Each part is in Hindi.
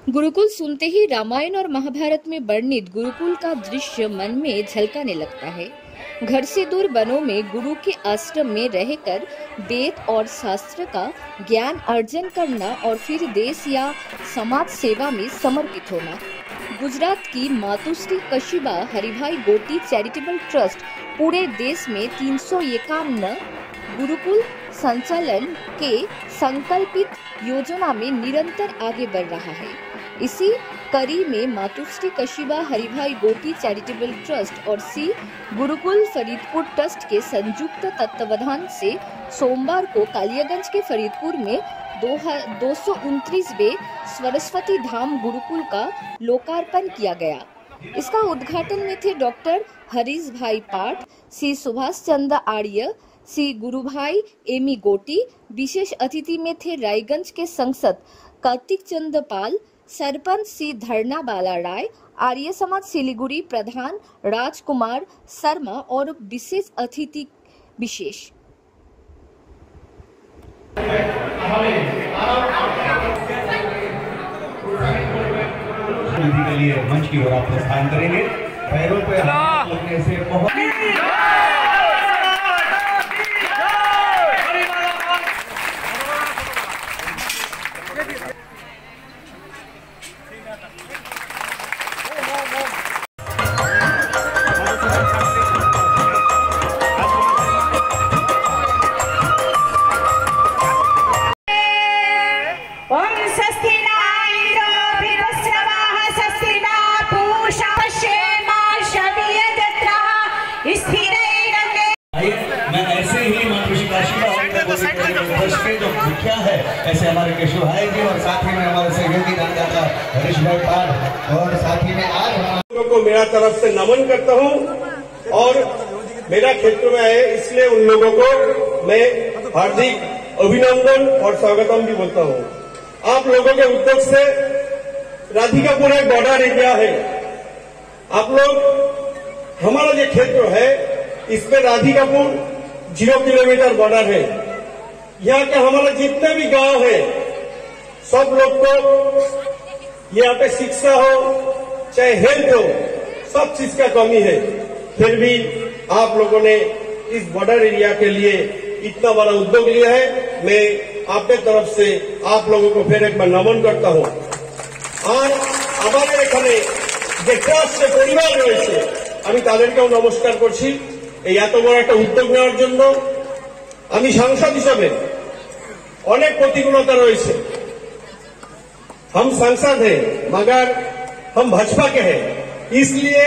गुरुकुल सुनते ही रामायण और महाभारत में वर्णित गुरुकुल का दृश्य मन में झलकाने लगता है। घर से दूर वनों में गुरु के आश्रम में रहकर वेद और शास्त्र का ज्ञान अर्जन करना और फिर देश या समाज सेवा में समर्पित होना। गुजरात की मातुश्री कशिबा हरिभाई गोटी चैरिटेबल ट्रस्ट पूरे देश में 351 गुरुकुल संचालन के संकल्पित योजना में निरंतर आगे बढ़ रहा है। इसी कड़ी में मातुश्री कशिबा हरिभाई गोटी चैरिटेबल ट्रस्ट और सी गुरुकुल फरीदपुर ट्रस्ट के संयुक्त तत्वावधान से सोमवार को कालियागंज के फरीदपुर में 229वें सरस्वती धाम गुरुकुल का लोकार्पण किया गया। इसका उद्घाटन में थे डॉक्टर हरीश भाई पाठ, श्री सुभाष चंद्र आर्य, श्री गुरुभाई एमी गोटी। विशेष अतिथि में थे रायगंज के सांसद कार्तिक चंद्र पाल, सरपंच श्री धरना बाला राय, आर्य समाज सिलीगुड़ी प्रधान राजकुमार शर्मा और विशेष अतिथि विशेष। के लिए मंच की ओर आप प्रस्थान करेंगे। पैरों पे हाथ रखने से बहुत जो मुखिया है ऐसे हमारे केशव भाई जी और साथ ही में हमारे सहयोगी दादा हरीश भाई पाल और साथ ही में आज हम लोगों को मेरा तरफ से नमन करता हूं और मेरा क्षेत्र में है इसलिए उन लोगों को मैं हार्दिक अभिनंदन और स्वागतम भी बोलता हूं। आप लोगों के उद्योग से राधिकापुर एक बॉर्डर एरिया है। आप लोग हमारा जो क्षेत्र है इसमें राधिकापुर 0 किलोमीटर बॉर्डर है। यहाँ के हमारा जितने भी गांव है सब लोग को यहाँ पे शिक्षा हो चाहे हेल्थ हो सब चीज का कमी है, फिर भी आप लोगों ने इस बॉर्डर एरिया के लिए इतना बड़ा उद्योग लिया है। मैं आपके तरफ से आप लोगों को फिर एक बार नमन करता हूँ। और हमारे এখানে যে ট্রাস্টের পরিবার রয়েছে আমি তাদেরকেও নমস্কার করছি। এই এত বড় একটা উদ্যোগ নেওয়ার জন্য আমি सांसद হিসেবে अनेक प्रतिकूलता रही। हम सांसद हैं मगर हम भाजपा के हैं, इसलिए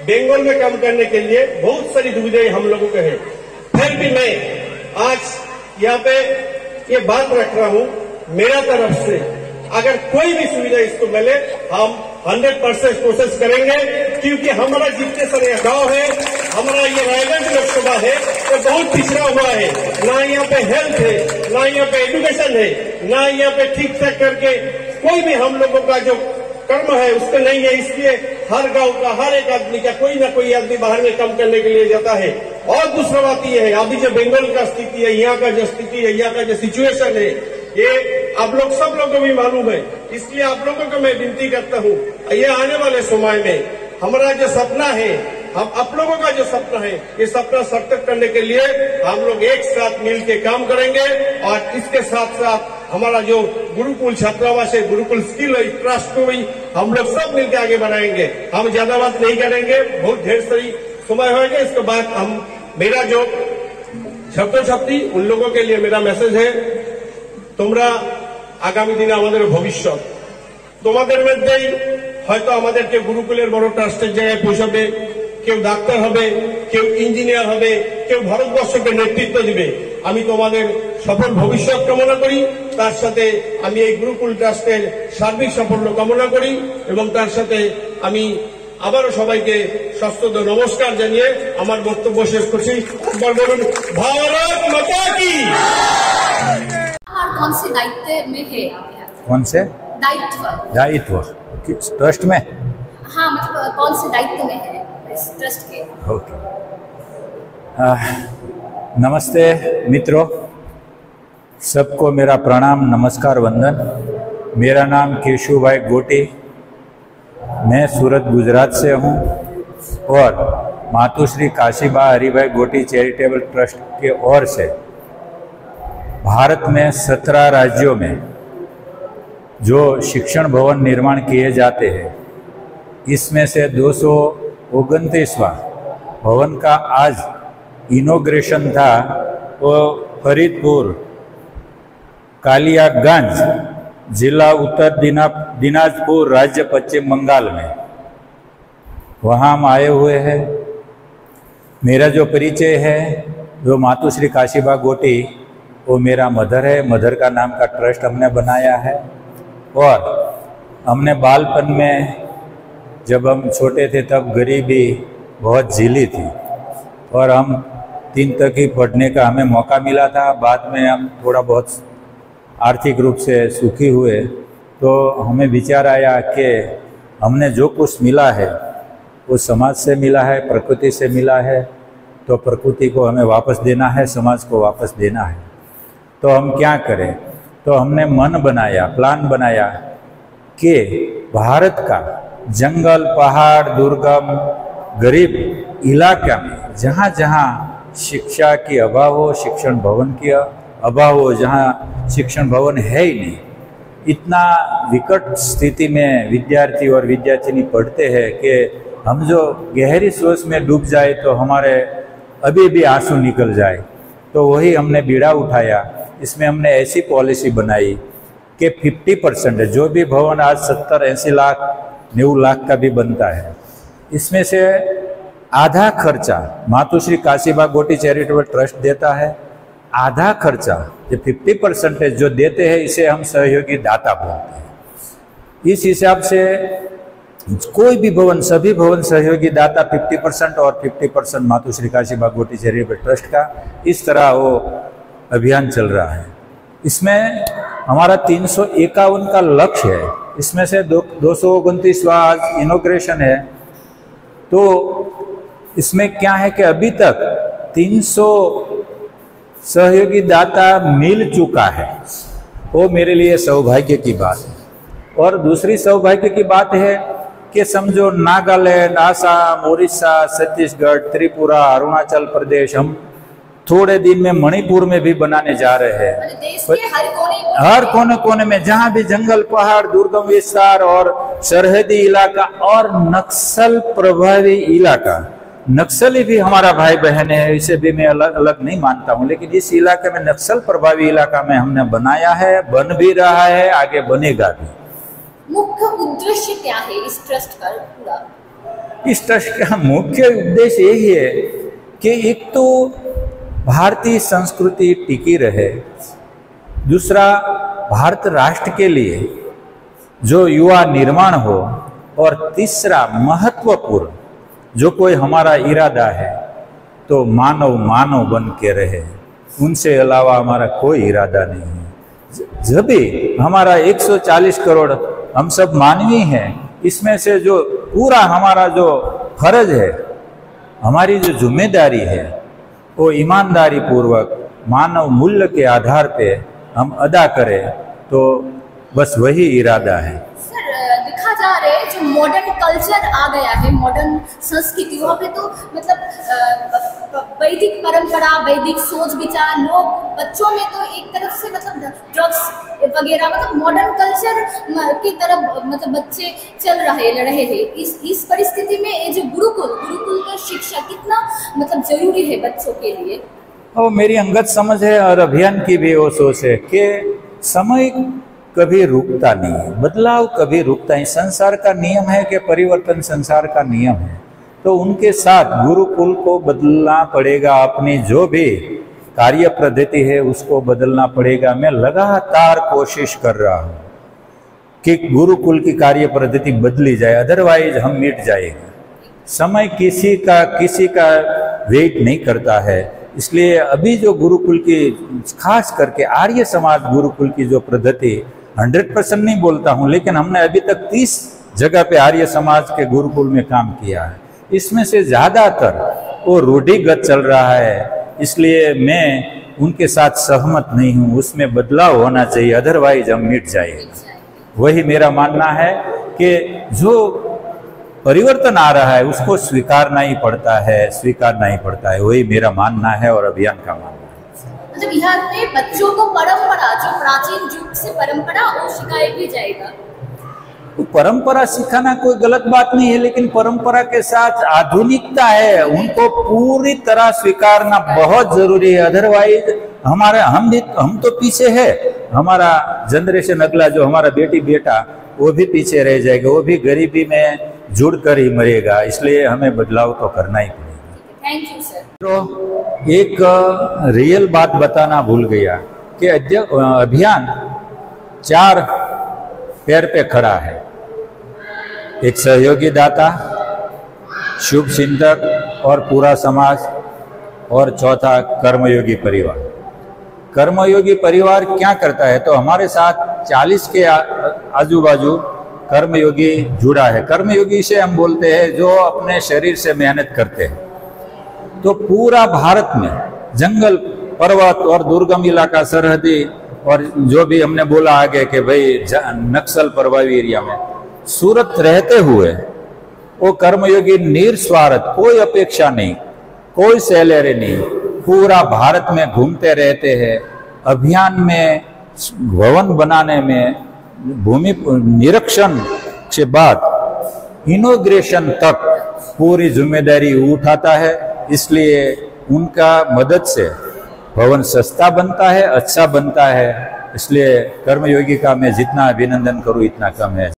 बंगाल में काम करने के लिए बहुत सारी दुविधाएं हम लोगों के हैं। फिर भी मैं आज यहाँ पे ये बात रख रहा हूँ, मेरा तरफ से अगर कोई भी सुविधा इसको मिले हम 100% कोशिश करेंगे, क्योंकि हमारा जितने सारे गांव है, हमारा ये रायगंज लोकसभा है तो बहुत पिछड़ा हुआ है। ना यहाँ पे हेल्थ है, ना यहाँ पे एजुकेशन है, ना यहाँ पे ठीक ठाक करके कोई भी हम लोगों का जो कर्म है उसका नहीं है। इसलिए हर गांव का हर एक आदमी का कोई ना कोई आदमी बाहर में काम करने के लिए जाता है। और दूसरा बात यह है, अभी जो बंगाल का स्थिति है, यहाँ का जो स्थिति है, यहाँ का जो सिचुएशन है, ये आप लोग सब लोगों को भी मालूम है। इसलिए आप लोगों को मैं विनती करता हूँ, ये आने वाले समय में हमारा जो सपना है, हम आप लोगों का जो सपना है, ये सपना सार्थक करने के लिए हम लोग एक साथ मिल के काम करेंगे। और इसके साथ साथ हमारा जो गुरुकुल छात्रावास है, गुरुकुल स्किल ट्रस्ट को भी हम लोग सब मिलकर आगे बढ़ाएंगे। हम ज्यादा बात नहीं करेंगे, बहुत ढेर सारी समय होगा। इसके बाद हम मेरा जो छात्र छात्री उन लोगों के लिए मेरा मैसेज है, তোমরা আগামী দিনে আমাদের ভবিষ্যৎ, তোমাদের মধ্যেই হয়তো আমাদেরকে গুরুকুলের বড় ট্রাস্টের জায়গায় পৌঁছাবে, কেউ ডাক্তার হবে, কেউ ইঞ্জিনিয়ার হবে, কেউ ভারতবর্ষকে নেতৃত্ব দিবে। আমি তোমাদের সফল ভবিষ্যৎ কামনা করি, তার সাথে আমি এই গুরুকুল ট্রাস্টের সার্বিক সাফল্য কামনা করি এবং তার সাথে আমি আবারও সবাইকে সশ্রদ্ধ নমস্কার জানিয়ে আমার বক্তব্য শেষ করছি। একবার বলুন ভারত মাতা কি। कौन से दायित्व में है आप यहाँ? कौन से दायित्व ट्रस्ट में? हाँ, मतलब कौन से दायित्व में है इस ट्रस्ट के? ओके। नमस्ते मित्रों, सबको मेरा प्रणाम, नमस्कार, वंदन। मेरा नाम केशु भाई गोटी, मैं सूरत गुजरात से हूँ और मातुश्री काशीबा हरिभाई गोटी चैरिटेबल ट्रस्ट के ओर से भारत में 17 राज्यों में जो शिक्षण भवन निर्माण किए जाते हैं, इसमें से 229वां भवन का आज इनॉग्रेशन था। वो फरीदपुर कालियागंज जिला उत्तर दिनाजपुर राज्य पश्चिम बंगाल में, वहाँ हम आए हुए हैं। मेरा जो परिचय है, जो मातुश्री काशीबा गोटी, वो मेरा मदर है। मदर का नाम का ट्रस्ट हमने बनाया है और हमने बालपन में जब हम छोटे थे तब गरीबी बहुत झेली थी और हम 3 तक ही पढ़ने का हमें मौका मिला था। बाद में हम थोड़ा बहुत आर्थिक रूप से सुखी हुए तो हमें विचार आया कि हमने जो कुछ मिला है वो समाज से मिला है, प्रकृति से मिला है, तो प्रकृति को हमें वापस देना है, समाज को वापस देना है। तो हम क्या करें? तो हमने मन बनाया, प्लान बनाया कि भारत का जंगल, पहाड़, दुर्गम, गरीब इलाका में जहाँ जहाँ शिक्षा की अभाव हो, शिक्षण भवन की अभाव हो, जहाँ शिक्षण भवन है ही नहीं, इतना विकट स्थिति में विद्यार्थी और विद्यार्थिनी पढ़ते हैं कि हम जो गहरी सोच में डूब जाए तो हमारे अभी भी आंसू निकल जाए। तो वही हमने बीड़ा उठाया। इसमें हमने ऐसी पॉलिसी बनाई कि 50% जो भी भवन आज 70-80 लाख 90 लाख का भी बनता है, इसमें से आधा खर्चा मातुश्री काशीबा गोटी चैरिटेबल ट्रस्ट देता है। आधा खर्चा जो 50% जो देते हैं, इसे हम सहयोगी दाता बोलते हैं। इस हिसाब से कोई भी भवन, सभी भवन सहयोगी दाता 50% और 50% मातुश्री काशीबा गोटी चैरिटेबल ट्रस्ट का, इस तरह वो अभियान चल रहा है। इसमें हमारा 351 का लक्ष्य है। इसमें से 229वां आज इनॉग्रेशन है। तो इसमें क्या है कि अभी तक 300 सहयोगी दाता मिल चुका है। वो मेरे लिए सौभाग्य की बात है। और दूसरी सौभाग्य की बात है कि समझो नागालैंड, आसाम, उड़ीसा, छत्तीसगढ़, त्रिपुरा, अरुणाचल प्रदेश, हम थोड़े दिन में मणिपुर में भी बनाने जा रहे हैं। देश के हर कोने कोने में जहाँ भी जंगल, पहाड़, दुर्गम विस्तार और सरहदी इलाका और नक्सल प्रभावी इलाका, नक्सली भी हमारा भाई बहन है, इसे भी मैं अलग अलग नहीं मानता हूँ, लेकिन इस इलाके में नक्सल प्रभावी इलाका में हमने बनाया है, बन भी रहा है, आगे बनेगा भी। मुख्य उद्देश्य क्या है इस ट्रस्ट का पूरा? इस ट्रस्ट का मुख्य उद्देश्य यही है कि एक तो भारतीय संस्कृति टिकी रहे, दूसरा भारत राष्ट्र के लिए जो युवा निर्माण हो, और तीसरा महत्वपूर्ण जो कोई हमारा इरादा है तो मानव मानव बन के रहे, उनसे अलावा हमारा कोई इरादा नहीं है। जब भी हमारा 140 करोड़ हम सब मानवीय हैं, इसमें से जो पूरा हमारा जो फर्ज है, हमारी जो जिम्मेदारी है, वो ईमानदारी पूर्वक मानव मूल्य के आधार पे हम अदा करें, तो बस वही इरादा है। देखा जा रहा है जो मॉडर्न कल्चर आ गया है, मॉडर्न संस्कृति, वहाँ पे तो मतलब वैदिक परंपरा, वैदिक सोच विचार, लोग बच्चों में तो एक तरफ से मतलब ड्रग्स वगैरह, मतलब मॉडर्न कल्चर की तरफ मतलब बच्चे चल रहे हैं। इस परिस्थिति में ये जो गुरुकुल का शिक्षा कितना मतलब जरूरी है बच्चों के लिए? और मेरी अंगत समझ है और अभियान की भी वो सोच है कि समय कभी रुकता नहीं है, बदलाव कभी रुकता नहीं। संसार का नियम है कि परिवर्तन संसार का नियम है, तो उनके साथ गुरुकुल को बदलना पड़ेगा। अपनी जो भी कार्य पद्धति है उसको बदलना पड़ेगा। मैं लगातार कोशिश कर रहा हूँ कि गुरुकुल की कार्य पद्धति बदली जाए, अदरवाइज हम मिट जाएंगे। समय किसी का वेट नहीं करता है, इसलिए अभी जो गुरुकुल की, खास करके आर्य समाज गुरुकुल की जो पद्धति, 100% नहीं बोलता हूँ, लेकिन हमने अभी तक 30 जगह पे आर्य समाज के गुरुकुल में काम किया है। इसमें से ज़्यादातर वो रूढ़िगत चल रहा है, इसलिए मैं उनके साथ सहमत नहीं हूँ। उसमें बदलाव होना चाहिए, अदरवाइज हम मिट जाएंगे। वही मेरा मानना है कि जो परिवर्तन आ रहा है उसको स्वीकारना ही पड़ता है, वही मेरा मानना है और अभियान का मानना है। मतलब बिहार में बच्चों को परंपरा, जो प्राचीन युग से परंपरा, वो सिखाया भी जाएगा। तो परंपरा सिखाना कोई गलत बात नहीं है, लेकिन परंपरा के साथ आधुनिकता है, उनको पूरी तरह स्वीकारना बहुत जरूरी है। अदरवाइज हम तो पीछे है, हमारा जनरेशन अगला जो हमारा बेटी बेटा वो भी पीछे रह जाएगा, वो भी गरीबी में जुड़कर ही मरेगा। इसलिए हमें बदलाव तो करना ही पड़ेगा। Thank you sir. तो एक रियल बात बताना भूल गया कि अभियान 4 पैर पे खड़ा है। एक सहयोगी दाता, शुभ चिंतक और पूरा समाज, और चौथा कर्मयोगी परिवार। कर्मयोगी परिवार क्या करता है? तो हमारे साथ 40 के आजू बाजू कर्मयोगी जुड़ा है। कर्मयोगी से हम बोलते हैं जो अपने शरीर से मेहनत करते हैं। तो पूरा भारत में जंगल, पर्वत और दुर्गम इलाका, सरहदी, और जो भी हमने बोला आगे कि भाई नक्सल प्रभावी एरिया में सूरत रहते हुए वो कर्मयोगी निस्वार्थ, कोई अपेक्षा नहीं, कोई सैलरी नहीं, पूरा भारत में घूमते रहते हैं। अभियान में, भवन बनाने में, भूमि निरीक्षण के बाद इनॉग्रेशन तक पूरी जिम्मेदारी उठाता है। इसलिए उनका मदद से भवन सस्ता बनता है, अच्छा बनता है। इसलिए कर्मयोगी का मैं जितना अभिनंदन करूं इतना कम है।